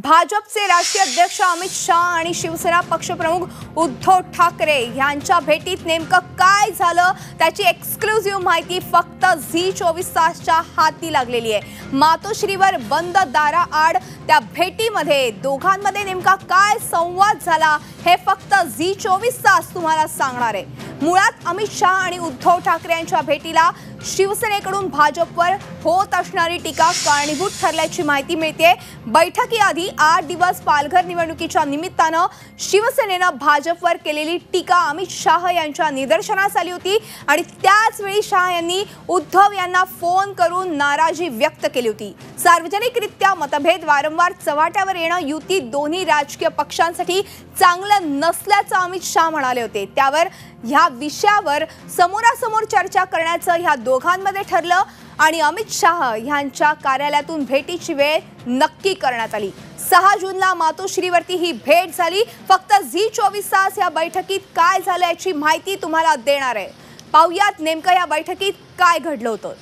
भाजपचे राष्ट्रीय अध्यक्ष अमित शाह आणि शिवसेना पक्षप्रमुख उद्धव ठाकरे यांच्या भेटीत नेमकं काय झालं त्याची एक्सक्लुझिव्ह माहिती फक्त झी24 तासच्या हाती लागलेली आहे। मातोश्रीवर बंद दाराआड त्या भेटीमध्ये दोघांमध्ये नेमका काय संवाद झाला हे फक्त झी24 तास तुम्हाला सांगणार आहे। मुळात अमित शाह आणि उद्धव ठाकरे यांच्या भेटीला शिवसेनेकडून भाजपवर होत असणारी टीका कारणीभूत ठरल्याची माहिती मिळते। बैठकीआधी 8 दिवस पालघर निवडणुकीच्या निमित्तानं शिवसेनेनं भाजपवर केलेली टीका अमित शाह यांच्या निदर्शनास आली होती आणि त्याच वेळी शाह यांनी उद्धव यांना फोन करून नाराजी व्यक्त केली होती। सार्वजनिकरित्या मतभेद वारंवार चव्हाट्यावर येणं युती दोन्ही राजकीय पक्षांसाठी चांगलं नसल्याचं अमित शाह म्हणाले होते। त्यावर ह्या विषयावर समोरासमोर चर्चा करण्याचं ह्या दोघांमध्ये ठरलं आणि अमित शाह यांच्या कार्यालयातून भेटीची वेळ नक्की करण्यात आली। 6 जूनला मातोश्रीवरती ही भेट झाली। फक्त झी24 तास या बैठकीत काय झालं याची माहिती तुम्हाला देणार आहे। पाहूयात नेमकं या बैठकीत काय घडलं होतं।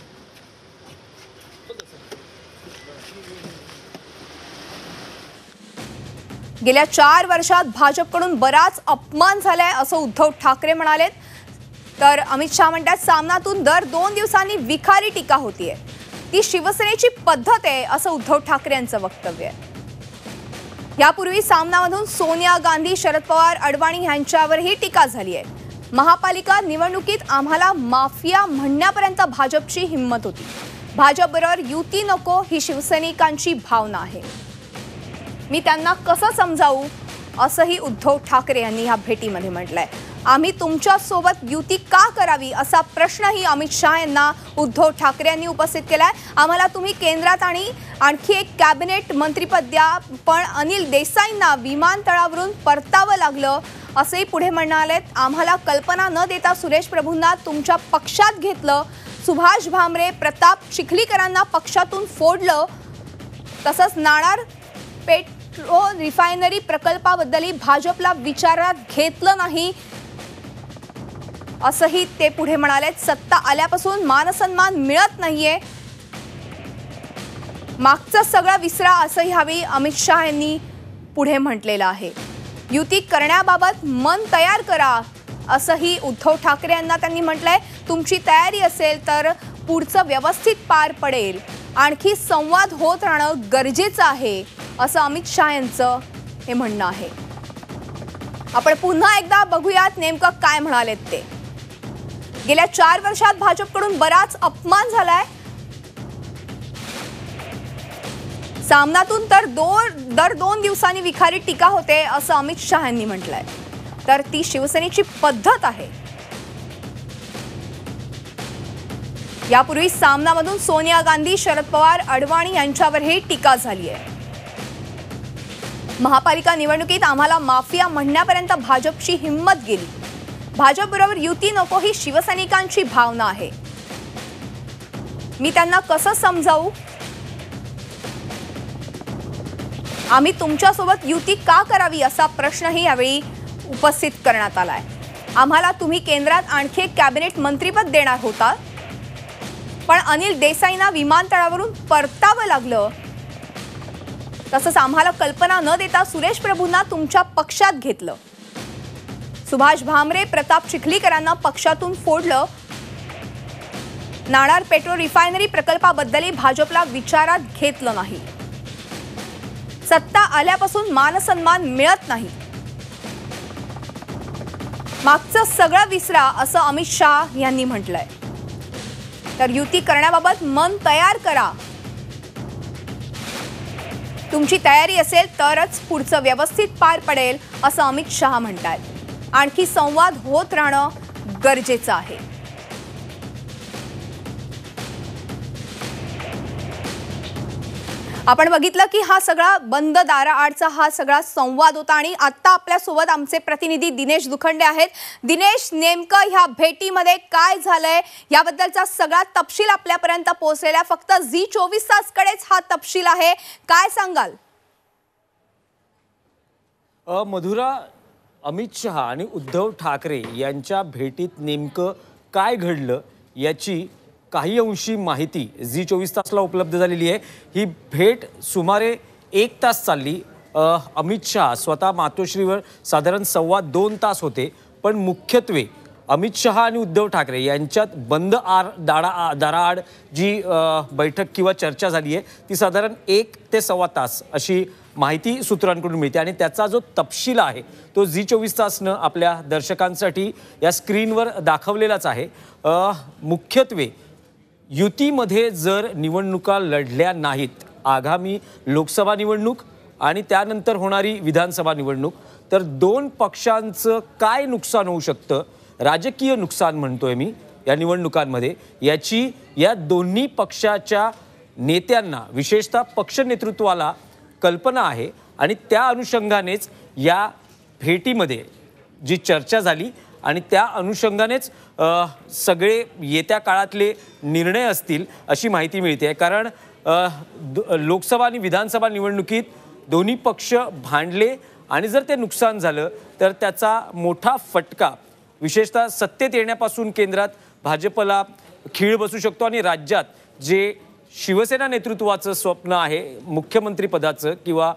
गेल्या 4 वर्षात भाजपकडून बराच अपमान झालाय असं उद्धव ठाकरे म्हणालेत। तर अमित शाह म्हणतात सामनातून दर 2 दिवसांनी विखारी टीका होतीये, ती शिवसेनेची पद्धत आहे असं उद्धव ठाकरे यांचं वक्तव्य आहे। यापूर्वी सामनामधून सोनिया गांधी, शरद पवार, अडवाणी यांच्यावरही टीका झाली आहे। महापालिका निवडणुकीत आम्हाला माफिया म्हणण्यापर्यंत भाजपची हिंमत होती। भाजपबरोबर युती नको ही शिवसैनिकांची भावना आहे। मी त्यांना कसं समजावू असंही उद्धव ठाकरे यांनी या भेटीमध्ये म्हटलंय। आम्ही तुमच्या सोबत युती का करावी असा प्रश्नही अमित शाह यांना उद्धव ठाकरे यांनी उपस्थित केलाय। आम्हाला तुम्ही केंद्रात आणि आणखी एक कॅबिनेट मंत्रीपद द्या, पण अनिल देसाईंना विमानतळावरून परतावं लागलं असंही पुढे म्हणालेत। आम्हाला कल्पना न देता सुरेश प्रभूंना तुमच्या पक्षात घेतलं, सुभाष भामरे, प्रताप चिखलीकरांना पक्षातून फोडलं, तसंच नाणार पेट्रो रिफायनरी प्रकल्पाबद्दलही भाजपला विचारात घेतलं नाही असंही ते पुढे म्हणाले। सत्ता आल्यापासून मानसन्मान मिळत नाहीये, मागचं सगळं विसरा असंही यावेळी अमित शाह यांनी पुढे म्हटलेलं आहे। युती करण्याबाबत मन तयार करा असंही उद्धव ठाकरे यांना त्यांनी म्हटलंय। तुमची तयारी असेल तर पुढचं व्यवस्थित पार पडेल, आणखी संवाद होत राहणं गरजेचं आहे असं अमित शाह यांचं हे म्हणणं आहे। आपण पुन्हा एकदा बघूयात नेमकं काय म्हणालेत ते। गेल्या 4 वर्षात भाजपकडून बराच अपमान झालाय। सामनातून तर दर 2 दिवसांनी विखारी टीका होते असं अमित शाह यांनी म्हटलंय। तर ती शिवसेनेची पद्धत आहे। यापूर्वी सामनामधून सोनिया गांधी, शरद पवार, अडवाणी यांच्यावरही टीका झाली आहे। महापालिका निवडणुकीत आम्हाला माफिया म्हणण्यापर्यंत भाजपची हिंमत गेली। भाजपबरोबर युती नको ही शिवसैनिकांची भावना आहे। मी त्यांना कसं समजावू, आम्ही तुमच्यासोबत युती का करावी असा प्रश्नही यावेळी उपस्थित करण्यात आलाय। आम्हाला तुम्ही केंद्रात आणखी एक कॅबिनेट मंत्रीपद देणार होता, पण अनिल देसाईंना विमानतळावरून परतावं लागलं, तसंच आम्हाला कल्पना न देता सुरेश प्रभूंना तुमच्या पक्षात घेतलं, सुभाष भामरे, प्रताप चिखलीकरांना पक्षातून फोडलं, नाणार पेट्रो रिफायनरी प्रकल्पाबद्दलही भाजपला विचारात घेतलं नाही, सत्ता आल्यापासून मानसन्मान मिळत नाही, मागचं सगळं विसरा असं अमित शाह यांनी म्हटलंय। तर युती करण्याबाबत मन तयार करा, तुमची तयारी असेल तरच पुढचं व्यवस्थित पार पडेल असं अमित शाह म्हणतात। आणखी संवाद होत राहणं गरजेचं आहे। आपण बघितलं की हा सगळा बंद दाराआडचा हा सगळा संवाद होता आणि आता आपल्या सोबत आमचे प्रतिनिधी दिनेश दुखंडे आहेत। दिनेश, नेमकं ह्या भेटीमध्ये काय झालंय याबद्दलचा सगळा तपशील आपल्यापर्यंत पोहोचलेला फक्त झी24 तासकडेच हा तपशील आहे, काय सांगाल? मधुरा, अमित शहा आणि उद्धव ठाकरे यांच्या भेटीत नेमकं काय घडलं याची काही अंशी माहिती झी24 तासला उपलब्ध झालेली आहे। ही भेट सुमारे 1 तास चालली. अमित शहा स्वतः मातोश्रीवर साधारण 2.25 तास होते, पण मुख्यत्वे अमित शहा आणि उद्धव ठाकरे यांच्यात बंद दाराआड जी बैठक किंवा चर्चा झाली आहे ती साधारण 1 ते 1.25 तास अशी माहिती सूत्रांकडून मिळते. आणि त्याचा जो तपशील आहे तो झी 24 तासनं आपल्या दर्शकांसाठी या स्क्रीनवर दाखवलेलाच आहे. मुख्यत्वे युतीमध्ये जर निवडणुका लढल्या नाहीत, आगामी लोकसभा निवडणूक आणि त्यानंतर होणारी विधानसभा निवडणूक, तर 2 पक्षांचं काय नुकसान होऊ शकतं, राजकीय नुकसान म्हणतोय मी या निवडणुकांमध्ये, याची या दोन्ही पक्षाच्या नेत्यांना विशेषतः पक्ष नेतृत्वाला कल्पना आहे. आणि त्या अनुषंगानेच या भेटीमध्ये जी चर्चा झाली आणि त्या अनुषंगानेच सगळे येत्या काळातले निर्णय असतील अशी माहिती मिळते. कारण लोकसभा आणि विधानसभा निवडणुकीत दोन्ही पक्ष भांडले आणि जर ते नुकसान झालं तर त्याचा मोठा फटका विशेषतः सत्तेत येण्यापासून केंद्रात भाजपला खीळ बसू शकतो आणि राज्यात जे शिवसेना नेतृत्वाचं स्वप्न आहे मुख्यमंत्रीपदाचं किंवा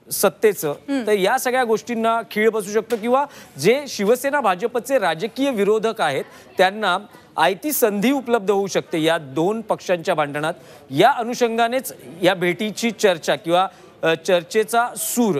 सत्तेचं, तर या सगळ्या गोष्टींना खीळ बसू शकतो किंवा जे शिवसेना भाजपचे राजकीय विरोधक आहेत त्यांना आयती संधी उपलब्ध होऊ शकते या 2 पक्षांच्या भांडणात. या अनुषंगानेच या भेटीची चर्चा किंवा चर्चेचा सूर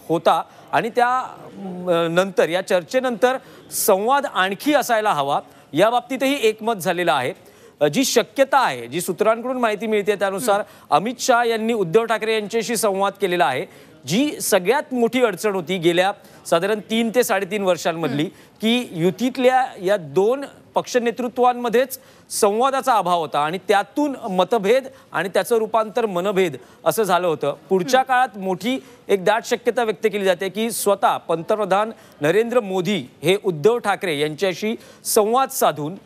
होता आणि त्या नंतर या चर्चेनंतर संवाद आणखी असायला हवा या बाबतीतही एकमत झालेलं आहे. जी शक्यता आहे, जी सूत्रांकडून माहिती मिळते त्यानुसार अमित शहा यांनी उद्धव ठाकरे यांच्याशी संवाद केलेला आहे. जी सगळ्यात मोठी अडचण होती गेल्या साधारण 3 ते 3.5 वर्षांमधली, की युतीतल्या या 2 पक्ष नेतृत्वांमध्येच संवादाचा अभाव होता आणि त्यातून मतभेद आणि त्याचं रूपांतर मनभेद असं झालं होतं. पुढच्या काळात मोठी एक दाट शक्यता व्यक्त केली जाते की स्वतः पंतप्रधान नरेंद्र मोदी हे उद्धव ठाकरे यांच्याशी संवाद साधून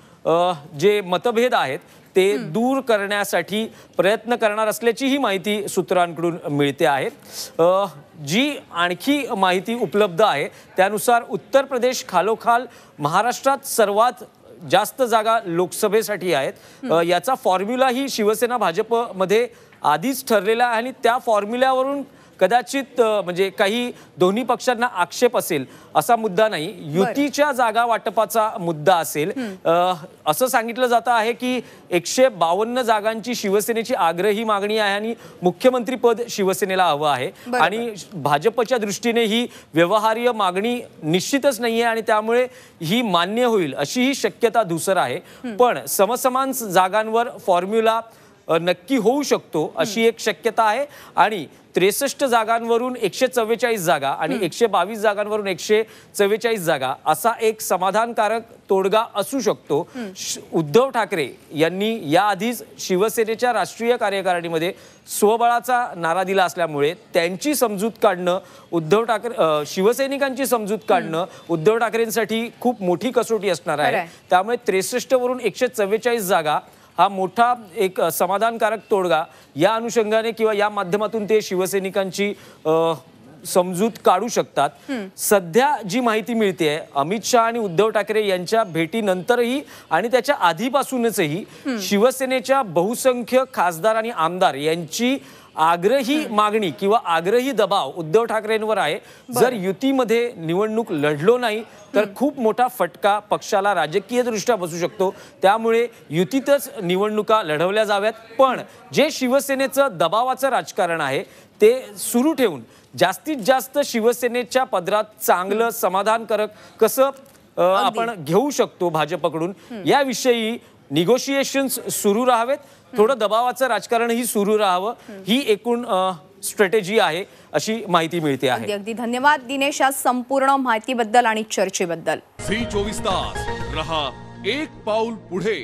जे मतभेद आहेत ते दूर करण्यासाठी प्रयत्न करणार असल्याची ही माहिती सूत्रांकडून मिळते आहे. जी आणखी माहिती उपलब्ध आहे त्यानुसार उत्तर प्रदेश खालोखाल महाराष्ट्रात सर्वात जास्त जागा लोकसभेसाठी आहेत. याचा फॉर्म्युला ही शिवसेना भाजपमध्ये आधीच ठरलेला आहे आणि त्या फॉर्म्युल्यावरून कदाचित म्हणजे काही दोन्ही पक्षांना आक्षेप असेल असा मुद्दा नाही, युतीच्या जागा वाटपाचा मुद्दा असेल. असं सांगितलं जातं आहे की 152 जागांची शिवसेनेची आग्रही मागणी आहे आणि मुख्यमंत्री पद शिवसेनेला हवं आहे आणि भाजपच्या दृष्टीने ही व्यवहार्य मागणी निश्चितच नाहीये आणि त्यामुळे ही मान्य होईल अशी ही शक्यता धुसर आहे. पण समसमान जागांवर फॉर्म्युला नक्की होऊ शकतो अशी एक शक्यता आहे आणि 63 जागांवरून 144 जागा आणि 122 जागांवरून 144 जागा असा एक समाधानकारक तोडगा असू शकतो. उद्धव ठाकरे यांनी याआधीच शिवसेनेच्या राष्ट्रीय कार्यकारिणीमध्ये स्वबळाचा नारा दिला असल्यामुळे त्यांची समजूत काढणं शिवसैनिकांची समजूत काढणं उद्धव ठाकरेंसाठी खूप मोठी कसोटी असणार आहे. त्यामुळे 63 वरून 144 जागा हा मोठा एक समाधानकारक तोडगा या अनुषंगाने किंवा या माध्यमातून ते शिवसैनिकांची समजूत काढू शकतात. सध्या जी माहिती मिळते अमित शहा आणि उद्धव ठाकरे यांच्या भेटीनंतरही आणि त्याच्या आधीपासूनचही शिवसेनेच्या बहुसंख्य खासदार आणि आमदार यांची आग्रही मागणी किंवा आग्रही दबाव उद्धव ठाकरेंवर आहे. जर युतीमध्ये निवडणूक लढलो नाही तर खूप मोठा फटका पक्षाला राजकीय दृष्ट्या बसू शकतो. त्यामुळे युतीतच निवडणुका लढवल्या जाव्यात. पण जे शिवसेनेचं दबावाचं राजकारण आहे ते सुरू ठेवून जास्तीत जास्त शिवसेनेच्या पदरात चांगलं समाधानकारक कसं आपण घेऊ शकतो भाजपकडून याविषयी निगोशिएशन्स सुरू राहावेत. थोडं दबावाचं राजकारणही सुरू राहावं ही एकूण स्ट्रॅटेजी आहे अशी माहिती मिळते आहे. अगदी धन्यवाद दिनेश या संपूर्ण माहितीबद्दल आणि चर्चेबद्दल. झी 24 तास रहा एक पाऊल पुढे.